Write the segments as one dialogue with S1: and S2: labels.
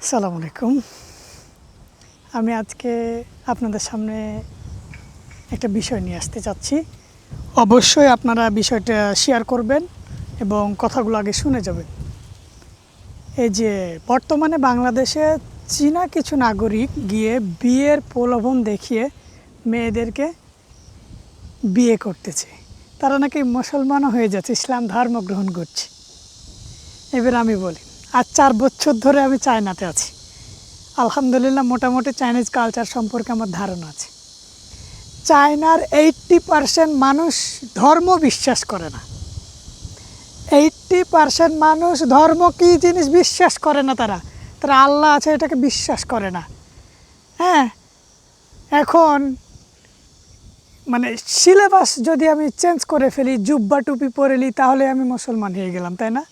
S1: আসসালামু আলাইকুম। আমি আজকে আপনাদের সামনে একটা বিষয় নিয়ে আসতে চাচ্ছি। অবশ্যই আপনারা বিষয়টা শেয়ার করবেন এবং কথাগুলো আগে শুনে যাবেন। এই যে বর্তমানে বাংলাদেশে চীনা কিছু নাগরিক গিয়ে বিয়ের প্রলোভন দেখিয়ে মেয়েদেরকে বিয়ে করতেছে। তারা নাকি মুসলমানও হয়ে যাচ্ছে, ইসলাম ধর্ম গ্রহণ করছে। এবার আমি বলি, আজ 4 বছর ধরে আমি চায়নাতে আছি। আলহামদুলিল্লাহ মোটামুটি চাইনিজ কালচার সম্পর্কে আমার ধারণা আছে। চায়নার 80% মানুষ ধর্ম বিশ্বাস করে না। 80% মানুষ ধর্ম কী জিনিস বিশ্বাস করে না। তারা তারা আল্লাহ আছে এটাকে বিশ্বাস করে না। হ্যাঁ, এখন মানে সিলেবাস যদি আমি চেঞ্জ করে ফেলি, জুব্বা টুপি পরে নিই, তাহলে আমি মুসলমান হয়ে গেলাম, তাই না?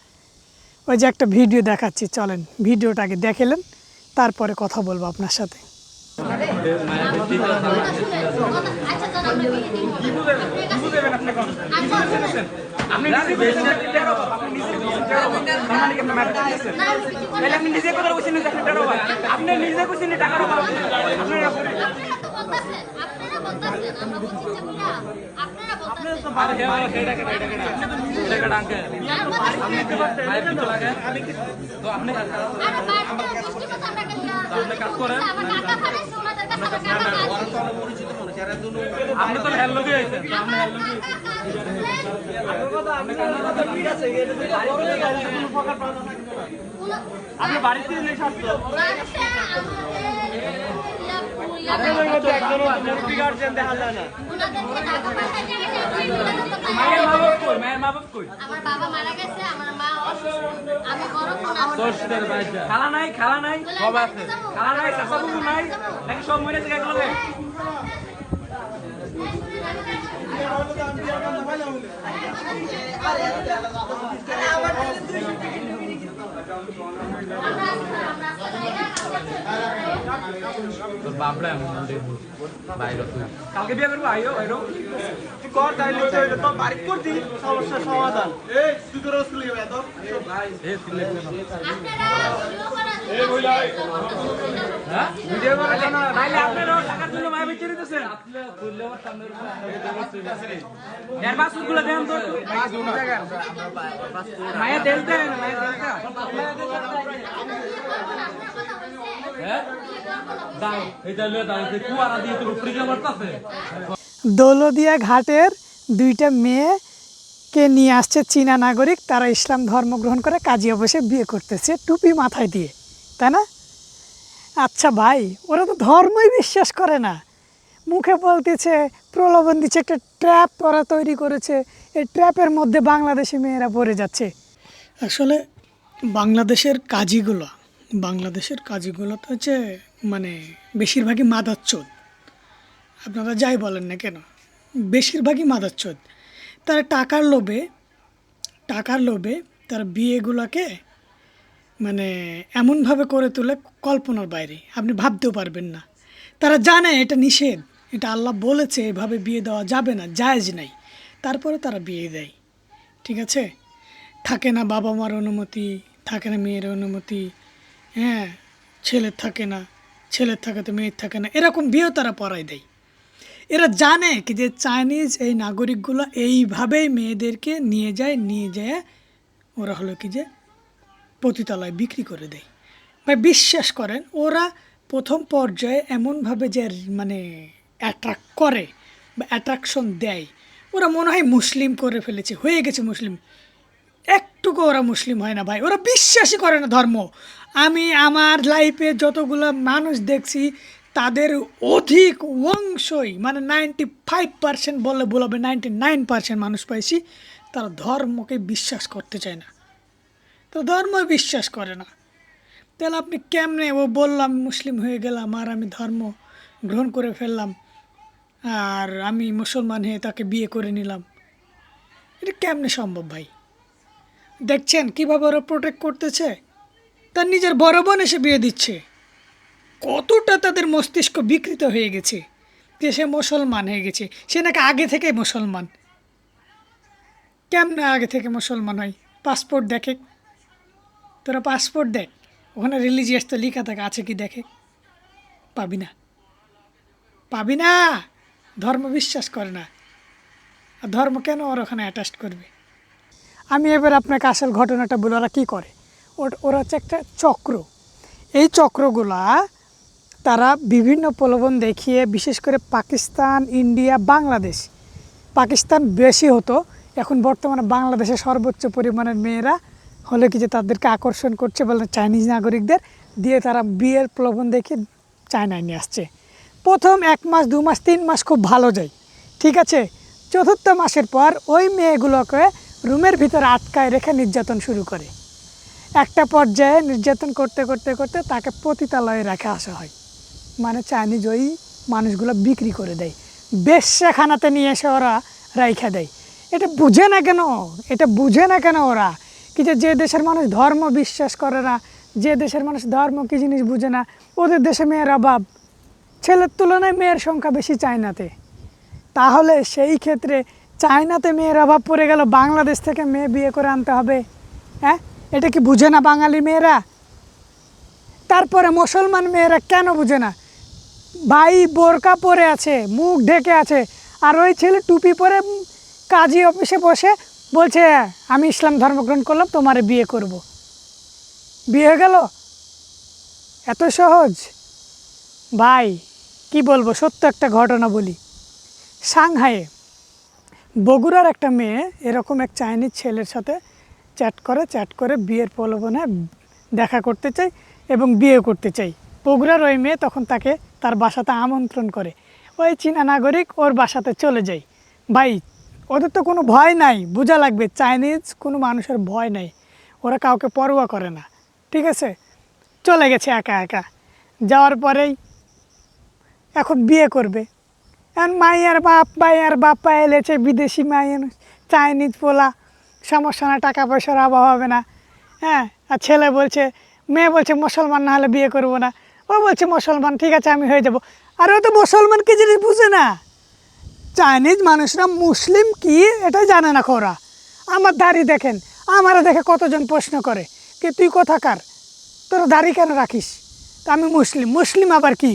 S1: ওই যে একটা ভিডিও দেখাচ্ছি, চলেন ভিডিওটাকে দেখেলেন, তারপরে কথা বলবো আপনার সাথে।
S2: আপনি বাড়িতে খালা নাই খালা নাই সব আছে খালা নাই চাষাবু নাই নাকি সব মরে গেছে গেল কালকে বিয়ে করবো আইও আইরো তুই কর তাইলে তো বাড়ি করতি সমস্যা সমাধান এই তুই তো রোজ লিয়ে এত ভাই এ সিলে এই বইলা হ্যাঁ ভিডিও করে জানা নাইলে আপনারা টাকার জন্য মাই বেচে দিতেছেন আপনি কইলে আমার সামনের এর বাসগুলো দেন তো মায়া দেন দেন মায়া দেন হ্যাঁ দাও এটা লয়ে দাও যে কুয়ারা দিয়ে তো উপরে গিয়ে মারতাছে।
S1: দৌলদিয়া ঘাটের 2টা মেয়েকে নিয়ে আসছে চীনা নাগরিক। তারা ইসলাম ধর্ম গ্রহণ করে কাজী অবশ্যই বিয়ে করতেছে টুপি মাথায় দিয়ে, তাই না? আচ্ছা ভাই, ওরা তো ধর্মই বিশ্বাস করে না, মুখে বলতেছে, প্রলোভন দিচ্ছে, একটা ট্র্যাপ ওরা তৈরি করেছে। এই ট্র্যাপের মধ্যে বাংলাদেশি মেয়েরা পড়ে যাচ্ছে। আসলে বাংলাদেশের কাজীগুলো তো হচ্ছে মানে বেশিরভাগই মাদাচ্চোদ। আপনারা যাই বলেন না কেন, বেশিরভাগই মাদাচ্চোদ। তারা টাকার লোভে তারা বিয়েগুলোকে মানে এমনভাবে করে তোলে কল্পনার বাইরে, আপনি ভাবতেও পারবেন না। তারা জানে এটা নিষেধ, এটা আল্লাহ বলেছে এভাবে বিয়ে দেওয়া যাবে না, জায়েজ নাই, তারপরে তারা বিয়ে দেয়। ঠিক আছে, থাকে না বাবা মার অনুমতি, থাকে না মেয়ের অনুমতি, হ্যাঁ, ছেলের থাকে না, ছেলের থাকে তো মেয়ের থাকে না, এরকম বিয়েও তারা পড়াই দেয়। এরা জানে কি যে চাইনিজ এই নাগরিকগুলো এইভাবেই মেয়েদেরকে নিয়ে যায় ওরা হলো কি যে পতিতালয় বিক্রি করে দেয়। ভাই বিশ্বাস করেন, ওরা প্রথম পর্যায়ে এমনভাবে যে মানে অ্যাট্রাক্ট করে বা অ্যাট্রাকশন দেয়, ওরা মনে হয় মুসলিম করে ফেলেছে, হয়ে গেছে মুসলিম। একটুকু ওরা মুসলিম হয় না ভাই, ওরা বিশ্বাসই করে না ধর্ম। আমি আমার লাইফে যতগুলো মানুষ দেখছি, তাদের অধিক অংশই মানে 95% বললে ভুল হবে, 99% মানুষ পাইছি তারা ধর্মকে বিশ্বাস করতে চায় না, তো ধর্মই বিশ্বাস করে না। তাহলে আপনি কেমনে, ও বললাম মুসলিম হয়ে গেলাম আর আমি ধর্ম গ্রহণ করে ফেললাম আর আমি মুসলমান হয়ে তাকে বিয়ে করে নিলাম, এটা কেমনে সম্ভব ভাই? দেখছেন কীভাবে ওরা প্রোটেক্ট করতেছে, তার নিজের বড় বোন এসে বিয়ে দিচ্ছে। কতটা তাদের মস্তিষ্ক বিকৃত হয়ে গেছে যে সে মুসলমান হয়ে গেছে, সে নাকি আগে থেকেই মুসলমান। কেমনে আগে থেকে মুসলমান হয়? পাসপোর্ট দেখে, তোরা পাসপোর্ট দেখ, ওখানে রিলিজিয়াস তো লেখা থাকে, আছে কি দেখে, পাবি না, পাবি না। ধর্ম বিশ্বাস করে না, আর ধর্ম কেন ওর ওখানে অ্যাটাচ করবে? আমি এবার আপনাকে আসল ঘটনাটা বলি, ওরা কী করে। ওরা হচ্ছে একটা চক্র। এই চক্রগুলা তারা বিভিন্ন প্রলোভন দেখিয়ে, বিশেষ করে পাকিস্তান, ইন্ডিয়া, বাংলাদেশ, পাকিস্তান বেশি হতো, এখন বর্তমানে বাংলাদেশে সর্বোচ্চ পরিমাণের মেয়েরা হলে কি যে তাদেরকে আকর্ষণ করছে বলে চাইনিজ নাগরিকদের দিয়ে তারা বিয়ের প্রলোভন দেখিয়ে চায়নায় নিয়ে আসছে। প্রথম 1 মাস 2 মাস 3 মাস খুব ভালো যায়, ঠিক আছে। চতুর্থ মাসের পর ওই মেয়েগুলোকে রুমের ভিতরে আটকায় রেখে নির্যাতন শুরু করে। একটা পর্যায়ে নির্যাতন করতে করতে করতে তাকে পতিতালয়ে রেখে আসা হয়, মানে চাইনিজ ওই মানুষগুলো বিক্রি করে দেয়, বেশ্যাখানাতে নিয়ে এসে ওরা রাইখা দেয়। এটা বুঝে না কেন, এটা বুঝে না কেন ওরা কি যে দেশের মানুষ ধর্ম বিশ্বাস করে না, যে দেশের মানুষ ধর্ম কী জিনিস বুঝে না, ওদের দেশে মেয়ের অভাব, ছেলের তুলনায় মেয়ের সংখ্যা বেশি চায়নাতে। তাহলে সেই ক্ষেত্রে চায়নাতে মেয়ের অভাব পড়ে গেল, বাংলাদেশ থেকে মেয়ে বিয়ে করে আনতে হবে? হ্যাঁ, এটা কি বুঝে না বাঙালি মেয়েরা? তারপরে মুসলমান মেয়েরা কেন বুঝে না? ভাই বোরকা পরে আছে, মুখ ঢেকে আছে, আর ওই ছেলে টুপি পরে কাজী অফিসে বসে বলছে আমি ইসলাম ধর্ম গ্রহণ করলাম, তোমারে বিয়ে করব। বিয়ে হয়ে গেল? এত সহজ? ভাই কি বলবো, সত্য একটা ঘটনা বলি। সাংহাইয়ে বগুড়ার একটা মেয়ে এরকম এক চাইনিজ ছেলের সাথে চ্যাট করে বিয়ের প্রলোভনে দেখা করতে চাই এবং বিয়ে করতে চাই। বগুড়ার ওই মেয়ে তখন তাকে তার বাসাতে আমন্ত্রণ করে, ওই চীনা নাগরিক ওর বাসাতে চলে যায়। ভাই ওদের তো কোনো ভয় নাই, বোঝা লাগবে, চাইনিজ কোনো মানুষের ভয় নাই, ওরা কাউকে পরোয়া করে না, ঠিক আছে। চলে গেছে একা একা, যাওয়ার পরেই এখন বিয়ে করবে। এখন মাইয়ার বাপ এলেছে বিদেশি মাইয়ার, চাইনিজ পোলা, সমস্যা না, টাকা পয়সার অভাব হবে না। হ্যাঁ, আর ছেলে বলছে, মেয়ে বলছে মুসলমান না হলে বিয়ে করবো না, ও বলছে মুসলমান, ঠিক আছে আমি হয়ে যাব। আর ও তো মুসলমান কি জিনিস বুঝে না, চাইনিজ মানুষরা মুসলিম কি এটাই জানে না খোরা। আমার দাড়ি দেখেন, আমারও দেখে কতজন প্রশ্ন করে কি তুই কোথাকার, তোর দাড়ি কেন রাখিস? তা আমি মুসলিম। মুসলিম আবার কি?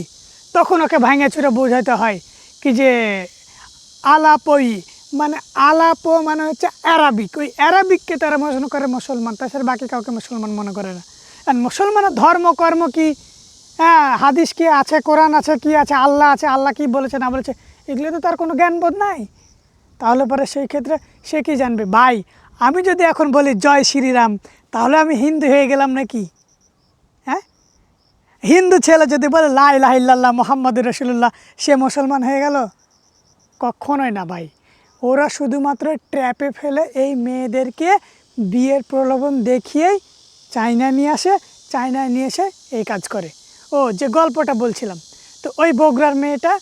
S1: তখন ওকে ভাঙে চুরে বোঝাতে হয় কি যে আলাপই মানে আলাপো মানে হচ্ছে অ্যারাবিক, ওই অ্যারাবিককে তারা মনে করে মুসলমান, তাছাড়া বাকি কাউকে মুসলমান মনে করে না। আর মুসলমানের ধর্ম কর্ম কি, হ্যাঁ হাদিস কি আছে, কোরআন আছে, কি আছে, আল্লাহ আছে, আল্লাহ কি বলেছে না বলেছে এগুলো তো তার কোনো জ্ঞানবোধ নাই। তাহলে পরে সেই ক্ষেত্রে সে কি জানবে? ভাই আমি যদি এখন বলি জয় শ্রীরাম, তাহলে আমি হিন্দু হয়ে গেলাম নাকি? হ্যাঁ, হিন্দু ছেলে যদি বলে লা ইলাহা ইল্লাল্লাহ মুহাম্মাদুর রাসূলুল্লাহ, সে মুসলমান হয়ে গেল? কখনোই না ভাই। ওরা শুধুমাত্র ট্র্যাপে ফেলে এই মেয়েদেরকে বিয়ের প্রলোভন দেখিয়েই চায়নায় নিয়ে আসে, চায়নায় নিয়ে এসে এই কাজ করে। ও যে গল্পটা বলছিলাম, তো ওই বগুড়ার মেয়েটা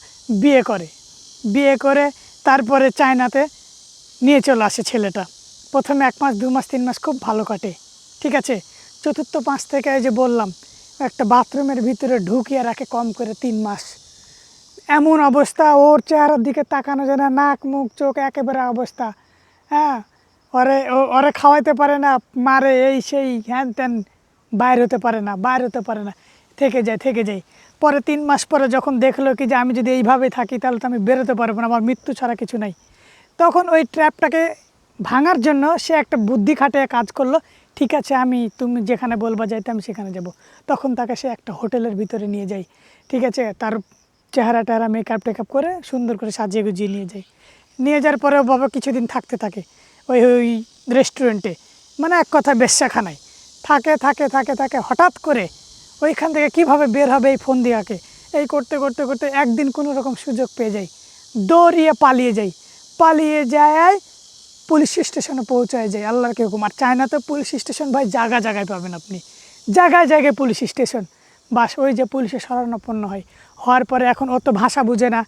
S1: বিয়ে করে তারপরে চায়নাতে নিয়ে চলে আসে ছেলেটা। প্রথমে 1 মাস 2 মাস 3 মাস খুব ভালো কাটে, ঠিক আছে। চতুর্থ মাস থেকে এই যে বললাম একটা বাথরুমের ভিতরে ঢুকিয়ে রাখে কম করে 3 মাস। এমন অবস্থা, ওর চেহারার দিকে তাকানো যায় না, নাক মুখ চোখ একেবারে অবস্থা। হ্যাঁ, ওরে খাওয়াইতে পারে না, মারে এই সেই হ্যান ত্যান, বাইর হতে পারে না, থেকে যায়। পরে 3 মাস পরে যখন দেখলো কি যে আমি যদি এইভাবে থাকি তাহলে তো আমি বেরোতে পারবো না, আমার মৃত্যু ছাড়া কিছু নাই, তখন ওই ট্র্যাপটাকে ভাঙার জন্য সে একটা বুদ্ধি খাটিয়ে কাজ করলো। ঠিক আছে তুমি যেখানে বলবা যাইতে আমি সেখানে যাব। তখন তাকে সে একটা হোটেলের ভিতরে নিয়ে যায়, ঠিক আছে। তার চেহারা টেহারা মেকআপ টেকআপ করে সুন্দর করে সাজিয়ে গুজিয়ে নিয়ে যাওয়ার পরেও বাবা কিছুদিন থাকতে থাকে ওই রেস্টুরেন্টে, মানে এক কথা বেশ্যাখানায় থাকে। হঠাৎ করে ওইখান থেকে কীভাবে বের হবে এই ফোন দিয়াকে এই করতে একদিন কোনো রকম সুযোগ পেয়ে যায়, দৌড়িয়ে পালিয়ে যায় পুলিশ স্টেশনে পৌঁছায় যায়। আল্লাহর কি হুকুম। আর চায়নাতে পুলিশ স্টেশন ভাই জায়গায় পাবেন আপনি, জায়গায় পুলিশ স্টেশন। বাস ওই যে পুলিশে শরণাপন্ন হওয়ার পরে এখন ও তো ভাষা বুঝে না,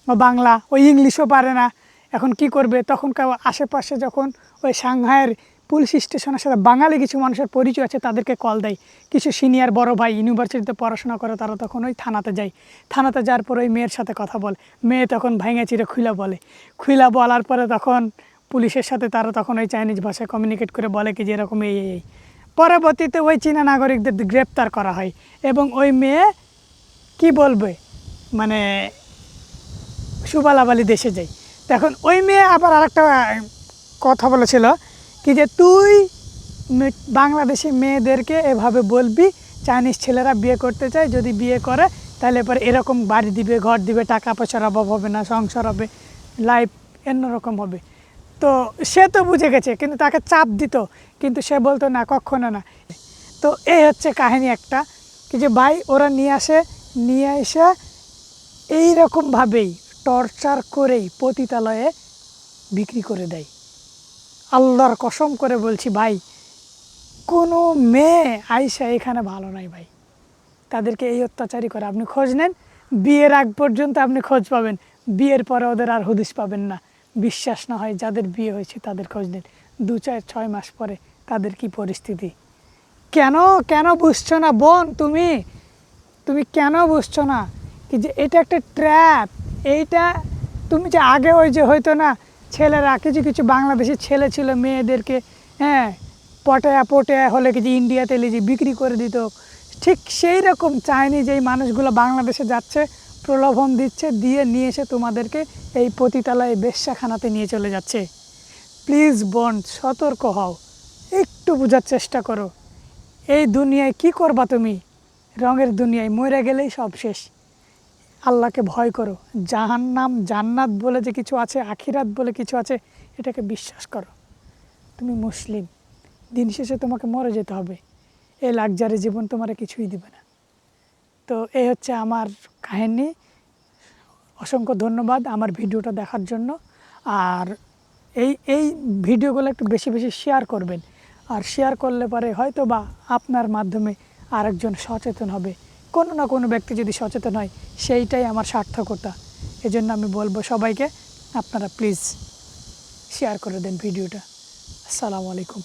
S1: ও বাংলা, ও ইংলিশও পারে না, এখন কি করবে? তখন আশেপাশে যখন ওই সাংহাইয়ের পুলিশ স্টেশনের সাথে বাঙালি কিছু মানুষের পরিচয় আছে তাদেরকে কল দেয়, কিছু সিনিয়র বড় ভাই ইউনিভার্সিটিতে পড়াশোনা করে তারা তখন ওই থানাতে যাওয়ার পর ওই মেয়ের সাথে কথা বলে, মেয়ে তখন ভাঙে চিরে খুইলা বলার পরে তখন পুলিশের সাথে তারা তখন ওই চাইনিজ ভাষায় কমিউনিকেট করে বলে কি যে এরকম এই পরবর্তীতে ওই চীনা নাগরিকদের গ্রেপ্তার করা হয় এবং ওই মেয়ে কি বলবে মানে সুবালাবালি দেশে যাই। তখন ওই মেয়ে আবার আরেকটা কথা বলেছিল কি যে তুই বাংলাদেশি মেয়েদেরকে এভাবে বলবি চাইনিজ ছেলেরা বিয়ে করতে চায়, যদি বিয়ে করে তাহলে পরে এরকম বাড়ি দিবে, ঘর দিবে, টাকা পয়সার অভাব হবে না, সংসার হবে, লাইফ অন্যরকম হবে। তো সে তো বুঝে গেছে, কিন্তু তাকে চাপ দিত, কিন্তু সে বলতো না, কখনো না। তো এই হচ্ছে কাহিনী একটা, কি যে ভাই ওরা নিয়ে এসে এইরকমভাবেই টর্চার করেই পতিতালয়ে বিক্রি করে দেয়। আল্লাহর কসম করে বলছি ভাই, কোনো মেয়ে আইসা এখানে ভালো নাই ভাই, তাদেরকে এই অত্যাচারই করে। আপনি খোঁজ নেন, বিয়ের আগ পর্যন্ত আপনি খোঁজ পাবেন, বিয়ের পরে ওদের আর হদিস পাবেন না। বিশ্বাস না হয় যাদের বিয়ে হয়েছে তাদের খোঁজ নেন, 2-4-6 মাস পরে তাদের কি পরিস্থিতি। কেন কেন বুঝছো না বোন, তুমি কেন বুঝছো না কি যে এটা একটা ট্র্যাপ। এইটা তুমি যে আগে ওই যে হয়তো না ছেলেরা কিছু বাংলাদেশের ছেলে ছিল মেয়েদেরকে পটায়া হলে কিছু ইন্ডিয়াতে যে বিক্রি করে দিত, ঠিক সেই রকম চাইনিজ এই মানুষগুলো বাংলাদেশে যাচ্ছে, প্রলোভন দিচ্ছে, দিয়ে নিয়ে এসে তোমাদেরকে এই পতিতালয়ে বেশ্যাখানাতে নিয়ে চলে যাচ্ছে। প্লিজ বোন সতর্ক হও, একটু বোঝার চেষ্টা করো। এই দুনিয়ায় কি করবা তুমি, রঙের দুনিয়ায় মরে গেলেই সব শেষ। আল্লাহকে ভয় করো, জাহান্নাম জান্নাত বলে যে কিছু আছে, আখিরাত বলে কিছু আছে, এটাকে বিশ্বাস করো। তুমি মুসলিম, দিন শেষে তোমাকে মরে যেতে হবে, এই লাক্সারি জীবন তোমার কিছুই দিবে না। তো এই হচ্ছে আমার কাহিনী। অসংখ্য ধন্যবাদ আমার ভিডিওটা দেখার জন্য। আর এই ভিডিওগুলো একটু বেশি বেশি শেয়ার করবেন, আর শেয়ার করলে পরে হয়তো বা আপনার মাধ্যমে আরেকজন সচেতন হবে। কোনো না কোনো ব্যক্তি যদি সচেতন হয়, সেইটাই আমার সার্থকতা। এজন্য আমি বলবো সবাইকে, আপনারা প্লিজ শেয়ার করে দেন ভিডিওটা। আসসালামু আলাইকুম।